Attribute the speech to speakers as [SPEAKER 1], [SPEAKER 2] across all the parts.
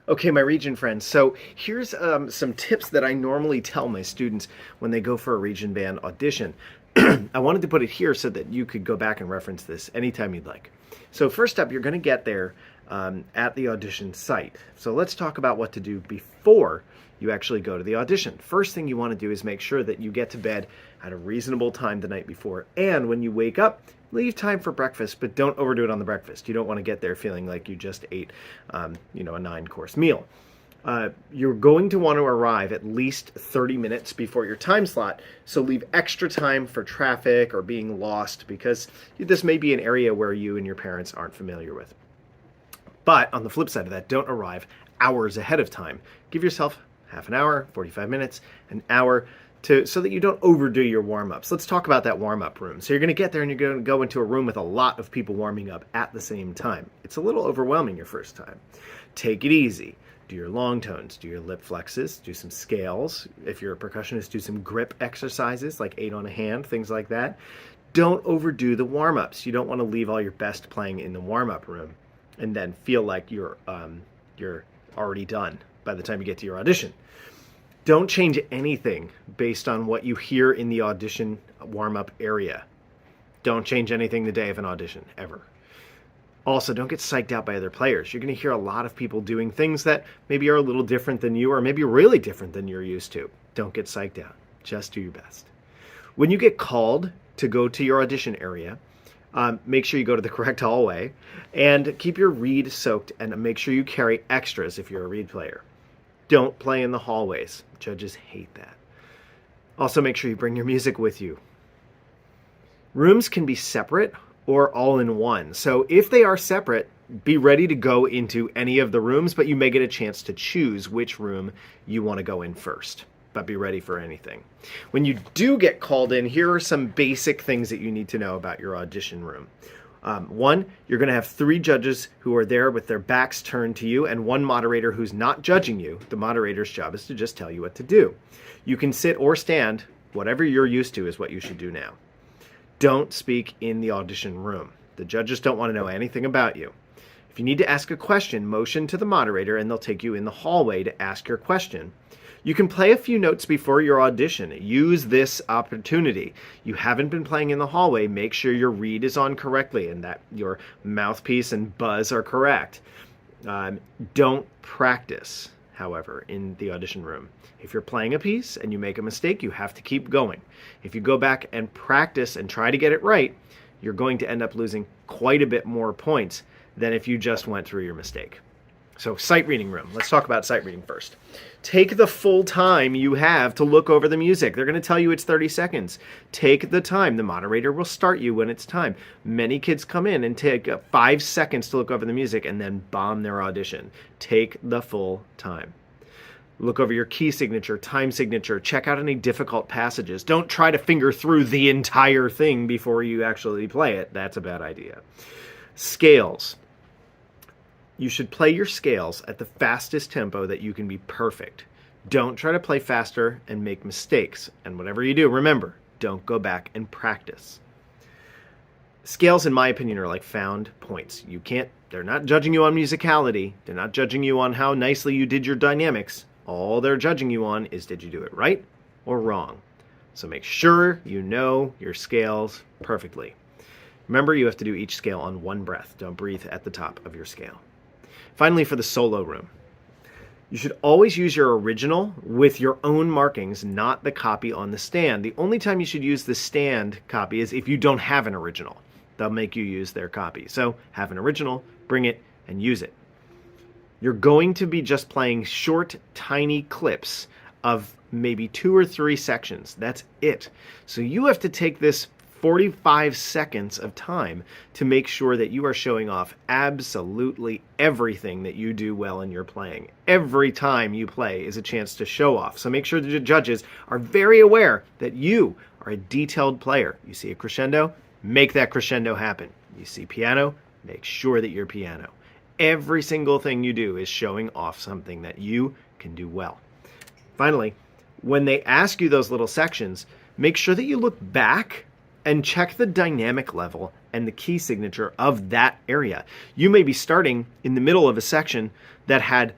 [SPEAKER 1] Okay, my region friends. So here's some tips that I normally tell my students when they go for a region band audition. I wanted to put it here so that you could go back and reference this anytime you'd like. So first up, you're going to get there at the audition site. So let's talk about what to do before you actually go to the audition. First thing you want to do is make sure that you get to bed at a reasonable time the night before. And when you wake up, leave time for breakfast, but don't overdo it on the breakfast. You don't want to get there feeling like you just ate, a 9-course meal. You're going to want to arrive at least 30 minutes before your time slot, so leave extra time for traffic or being lost, because this may be an area where you and your parents aren't familiar with. But on the flip side of that, don't arrive hours ahead of time. Give yourself half an hour, 45 minutes, an hour, so that you don't overdo your warm-ups. Let's talk about that warm-up room. So you're going to get there and you're going to go into a room with a lot of people warming up at the same time. It's a little overwhelming your first time. Take it easy. Do your long tones, do your lip flexes, do some scales. If you're a percussionist, do some grip exercises like 8 on a hand, things like that. Don't overdo the warm-ups. You don't want to leave all your best playing in the warm-up room and then feel like you're already done by the time you get to your audition. Don't change anything based on what you hear in the audition warm-up area. Don't change anything the day of an audition, ever. Also, don't get psyched out by other players. You're going to hear a lot of people doing things that maybe are a little different than you, or maybe really different than you're used to. Don't get psyched out. Just do your best. When you get called to go to your audition area, make sure you go to the correct hallway and keep your reed soaked, and make sure you carry extras if you're a reed player. Don't play in the hallways. Judges hate that. Also, make sure you bring your music with you. Rooms can be separate or all in one. So if they are separate, be ready to go into any of the rooms, but you may get a chance to choose which room you want to go in first. But be ready for anything. When you do get called in, here are some basic things that you need to know about your audition room. One, you're going to have 3 judges who are there with their backs turned to you, and 1 moderator who's not judging you. The moderator's job is to just tell you what to do. You can sit or stand. Whatever you're used to is what you should do now. Don't speak in the audition room. The judges don't want to know anything about you. If you need to ask a question, motion to the moderator and they'll take you in the hallway to ask your question. You can play a few notes before your audition. Use this opportunity. You haven't been playing in the hallway. Make sure your reed is on correctly and that your mouthpiece and buzz are correct. Don't practice, however, in the audition room. If you're playing a piece and you make a mistake, you have to keep going. If you go back and practice and try to get it right, you're going to end up losing quite a bit more points than if you just went through your mistake. So sight reading room. Let's talk about sight reading first. Take the full time you have to look over the music. They're going to tell you it's 30 seconds. Take the time. The moderator will start you when it's time. Many kids come in and take 5 seconds to look over the music and then bomb their audition. Take the full time. Look over your key signature, time signature. Check out any difficult passages. Don't try to finger through the entire thing before you actually play it. That's a bad idea. Scales. You should play your scales at the fastest tempo that you can be perfect. Don't try to play faster and make mistakes. And whatever you do, remember, don't go back and practice. Scales, in my opinion, are like found points. They're not judging you on musicality. They're not judging you on how nicely you did your dynamics. All they're judging you on is, did you do it right or wrong? So make sure you know your scales perfectly. Remember, you have to do each scale on one breath. Don't breathe at the top of your scale. Finally, for the solo room, you should always use your original with your own markings, not the copy on the stand. The only time you should use the stand copy is if you don't have an original. They'll make you use their copy. So have an original, bring it, and use it. You're going to be just playing short, tiny clips of maybe 2 or 3 sections. That's it. So you have to take this 45 seconds of time to make sure that you are showing off absolutely everything that you do well in your playing. Every time you play is a chance to show off. So make sure the judges are very aware that you are a detailed player. You see a crescendo, make that crescendo happen. You see piano, make sure that you're piano. Every single thing you do is showing off something that you can do well. Finally, when they ask you those little sections, make sure that you look back and check the dynamic level and the key signature of that area. You may be starting in the middle of a section that had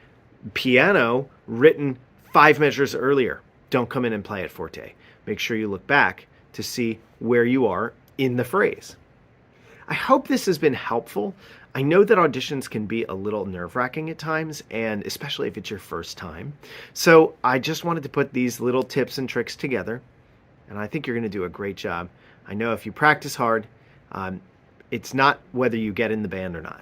[SPEAKER 1] Piano written 5 measures earlier. Don't come in and play it forte. Make sure you look back to see where you are in the phrase. I hope this has been helpful. I know that auditions can be a little nerve-wracking at times, and especially if it's your first time. So I just wanted to put these little tips and tricks together, and I think you're going to do a great job. I know if you practice hard, it's not whether you get in the band or not.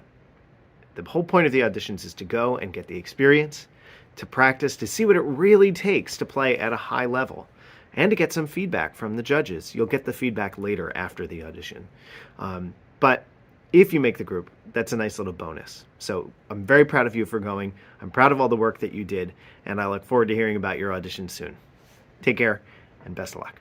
[SPEAKER 1] The whole point of the auditions is to go and get the experience, to practice, to see what it really takes to play at a high level, and to get some feedback from the judges. You'll get the feedback later after the audition. But if you make the group, that's a nice little bonus. So I'm very proud of you for going. I'm proud of all the work that you did, and I look forward to hearing about your audition soon. Take care, and best of luck.